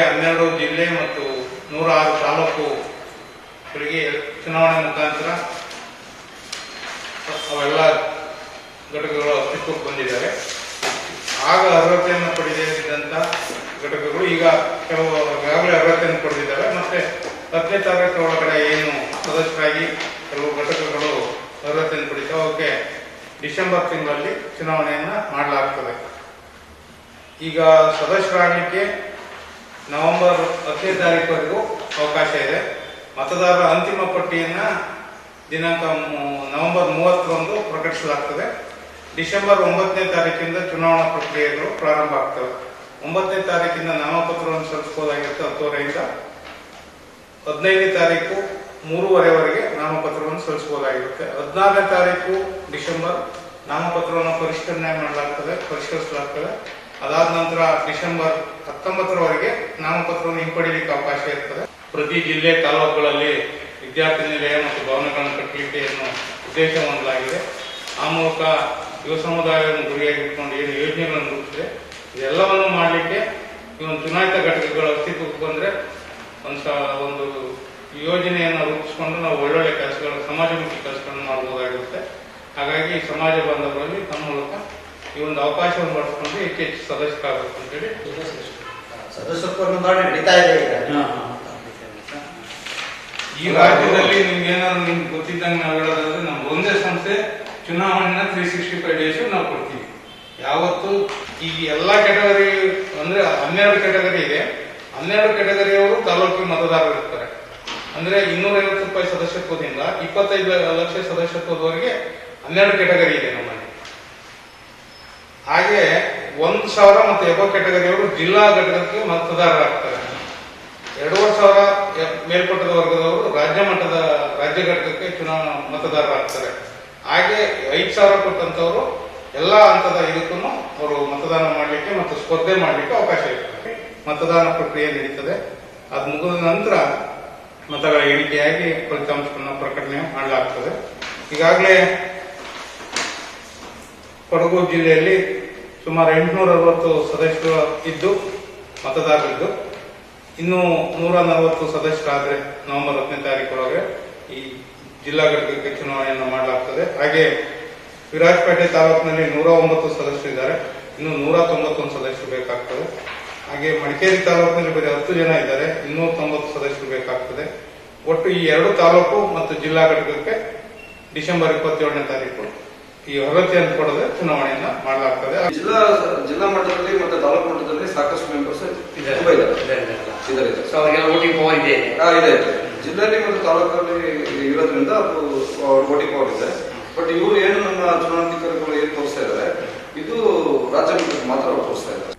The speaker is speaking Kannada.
12 ಜಿಲ್ಲೆ ಮತ್ತು 106 ತಾಲೂಕುಗಳಿಗೆ ಚುನಾವಣೆ ಮುಖಾಂತರ ಅವೆಲ್ಲ ಘಟಕಗಳು ಅಸ್ತಿತ್ವಕ್ಕೆ ಬಂದಿದ್ದಾರೆ. ಆಗ ಅರ್ಹತೆಯನ್ನು ಪಡೆದಿದ್ದಂಥ ಘಟಕಗಳು ಈಗ ಈಗಾಗಲೇ ಅರ್ಹತೆಯನ್ನು ಪಡೆದಿದ್ದಾವೆ. ಮತ್ತೆ 10ನೇ ತರಗತಿ ಒಳಗಡೆ ಏನು ಸದಸ್ಯರಾಗಿ ಕೆಲವು ಘಟಕಗಳು ಅರ್ಹತೆಯನ್ನು ಪಡಿತಾವೆ, ಅವಕ್ಕೆ ಡಿಸೆಂಬರ್ ತಿಂಗಳಲ್ಲಿ ಚುನಾವಣೆಯನ್ನು ಮಾಡಲಾಗ್ತದೆ. ಈಗ ಸದಸ್ಯರಾಗಲಿಕ್ಕೆ ನವೆಂಬರ್ 10ನೇ ತಾರೀಕುವರೆಗೂ ಅವಕಾಶ ಇದೆ. ಮತದಾರರ ಅಂತಿಮ ಪಟ್ಟಿಯನ್ನು ದಿನಾಂಕ ನವೆಂಬರ್ 30ರಂದು ಪ್ರಕಟಿಸಲಾಗ್ತದೆ. ಡಿಸೆಂಬರ್ 9ನೇ ತಾರೀಕಿಂದ ಚುನಾವಣಾ ಪ್ರಕ್ರಿಯೆಗಳು ಪ್ರಾರಂಭ ಆಗ್ತವೆ. 9ನೇ ತಾರೀಕಿಂದ ನಾಮಪತ್ರವನ್ನು ಸಲ್ಲಿಸಬಹುದಾಗಿರುತ್ತೆ 10ವರೆಯಿಂದ 15ನೇ ತಾರೀಕು 3:30ವರೆಗೆ ನಾಮಪತ್ರವನ್ನು ಸಲ್ಲಿಸಬಹುದಾಗಿರುತ್ತೆ. 14ನೇ ತಾರೀಕು ಡಿಸೆಂಬರ್ ನಾಮಪತ್ರವನ್ನು ಪರಿಷ್ಕರಿಸಲಾಗ್ತದೆ. ಅದಾದ ನಂತರ ಡಿಸೆಂಬರ್ 19ರವರೆಗೆ ನಾಮಪತ್ರವನ್ನು ಹಿಂಪಡೆಯಲಿಕ್ಕೆ ಅವಕಾಶ ಇರ್ತದೆ. ಪ್ರತಿ ಜಿಲ್ಲೆ ತಾಲೂಕುಗಳಲ್ಲಿ ವಿದ್ಯಾರ್ಥಿ ನಿಲಯ ಮತ್ತು ಭವನಗಳನ್ನು ಕಟ್ಟಲಿಕ್ಕೆ ಉದ್ದೇಶ ಹೊಂದಲಾಗಿದೆ. ಆ ಮೂಲಕ ಯುವ ಸಮುದಾಯವನ್ನು ಗುರಿಯಾಗಿಟ್ಕೊಂಡು ಏನು ಯೋಜನೆಗಳನ್ನು ರೂಪಿಸಿದೆ ಇದೆಲ್ಲವನ್ನು ಮಾಡಲಿಕ್ಕೆ ಈ ಒಂದು ಚುನಾಯಿತ ಘಟಕಗಳ ಅಸ್ತಿತ್ವಕ್ಕೆ ಬಂದರೆ ಒಂದು ಯೋಜನೆಯನ್ನು ರೂಪಿಸಿಕೊಂಡು ನಾವು ಒಳ್ಳೊಳ್ಳೆ ಕೆಲಸಗಳು, ಸಮಾಜಮುಖಿ ಕೆಲಸಗಳನ್ನು ಮಾಡಬಹುದಾಗಿರುತ್ತೆ. ಹಾಗಾಗಿ ಸಮಾಜ ಬಾಂಧವರಲ್ಲಿ ತಮ್ಮ ಮೂಲಕ ಈ ಒಂದು ಅವಕಾಶವನ್ನು ಬಳಸಿಕೊಂಡು ಹೆಚ್ಚು ಸದಸ್ಯರಾಗಬೇಕು ಅಂತೇಳಿ ಸದಸ್ಯತ್ವ ನಡೀತಾ ಇದೆ. ಈ ರಾಜ್ಯದಲ್ಲಿ ನಿಮ್ಗೇನಾದ್ರು ನಿಮ್ಗೆ ಗೊತ್ತಿದ್ದಂಗೆ ನಾವು ಹೇಳೋದಾದ್ರೆ ನಮ್ಮ ಒಂದೇ ಸಂಸ್ಥೆ ಚುನಾವಣೆನ 365 ಡೇಸ್ ನಾವು ಕೊಡ್ತೀವಿ. ಯಾವತ್ತು ಈ ಎಲ್ಲ ಕ್ಯಾಟಗರಿ ಅಂದ್ರೆ 12 ಕ್ಯಾಟಗರಿ ಇದೆ. 12 ಕ್ಯಾಟಗರಿಯವರು ತಾಲೂಕಿಗೆ ಮತದಾರರು ಇರ್ತಾರೆ. ಅಂದ್ರೆ 250 ರೂಪಾಯಿ ಸದಸ್ಯತ್ವದಿಂದ 25 ಲಕ್ಷ ಸದಸ್ಯತ್ವದವರೆಗೆ 12 ಕ್ಯಾಟಗರಿ ಇದೆ ನಮ್ಮಲ್ಲಿ. ಹಾಗೆ 1,000 ಮತ್ತು ಎಬೋ ಕ್ಯಾಟಗರಿಯವರು ಜಿಲ್ಲಾ ಘಟಕಕ್ಕೆ ಮತದಾರರಾಗ್ತಾರೆ. 2,500 ಮೇಲ್ಪಟ್ಟದ ವರ್ಗದವರು ರಾಜ್ಯ ಘಟಕಕ್ಕೆ ಮತದಾರರಾಗ್ತಾರೆ. ಹಾಗೆ 5,000 ಕೊಟ್ಟಂತವರು ಎಲ್ಲ ಹಂತದ ಇದಕ್ಕೂ ಅವರು ಮತದಾನ ಮಾಡಲಿಕ್ಕೆ ಮತ್ತು ಸ್ಪರ್ಧೆ ಮಾಡಲಿಕ್ಕೆ ಅವಕಾಶ ಇರ್ತದೆ. ಮತದಾನ ಪ್ರಕ್ರಿಯೆ ನಡೀತದೆ. ಅದು ಮುಗಿದ ನಂತರ ಮತಗಳ ಎಣಿಕೆಯಾಗಿ ಫಲಿತಾಂಶವನ್ನು ಪ್ರಕಟಣೆ ಮಾಡಲಾಗ್ತದೆ. ಈಗಾಗಲೇ ಕೊಡಗು ಜಿಲ್ಲೆಯಲ್ಲಿ ಸುಮಾರು 860 ಸದಸ್ಯರು ಇದ್ದು ಮತದಾರರಿದ್ದು, ಇನ್ನೂ 140 ಸದಸ್ಯರಾದರೆ ನವೆಂಬರ್ 10ನೇ ತಾರೀಕರೊಳಗೆ ಈ ಜಿಲ್ಲಾ ಘಟಕಕ್ಕೆ ಚುನಾವಣೆಯನ್ನು ಮಾಡಲಾಗ್ತದೆ. ಹಾಗೆ ವಿರಾಜಪೇಟೆ ತಾಲೂಕಿನಲ್ಲಿ 109 ಸದಸ್ಯರಿದ್ದಾರೆ. ಇನ್ನು 191 ಸದಸ್ಯರು ಬೇಕಾಗ್ತದೆ. ಹಾಗೆ ಮಡಿಕೇರಿ ತಾಲೂಕಿನಲ್ಲಿ ಬರೀ 10 ಜನ ಇದ್ದಾರೆ. 290 ಸದಸ್ಯರು ಬೇಕಾಗ್ತದೆ. ಒಟ್ಟು ಈ 2 ತಾಲೂಕು ಮತ್ತು ಜಿಲ್ಲಾ ಘಟಕಕ್ಕೆ ಡಿಸೆಂಬರ್ 27ನೇ ತಾರೀಕು ಈ ಅರ್ಹತೆಯನ್ನು ಪಡೆದ ಚುನಾವಣೆಯನ್ನ ಮಾಡಲಾಗ್ತದೆ. ಜಿಲ್ಲಾ ಮಟ್ಟದಲ್ಲಿ ಮತ್ತು ತಾಲೂಕು ಮಟ್ಟದಲ್ಲಿ ಸಾಕಷ್ಟು ಮೆಂಬರ್ಸ್ ಇದೆ. ಜಿಲ್ಲೆಯಲ್ಲಿ ಮತ್ತು ತಾಲೂಕಲ್ಲಿ ಇರೋದ್ರಿಂದ ಅದು ವೋಟಿಂಗ್ ಪವರ್ ಇದೆ. ಬಟ್ ಇವರು ಏನು ನಮ್ಮ ಚುನಾವಣಾಧಿಕಾರಿಗಳು ಏನು ತೋರಿಸ್ತಾ ಇದ್ದಾರೆ, ಇದು ರಾಜ್ಯ ಮಟ್ಟಕ್ಕೆ ಮಾತ್ರ ತೋರಿಸ್ತಾ ಇದ್ದಾರೆ.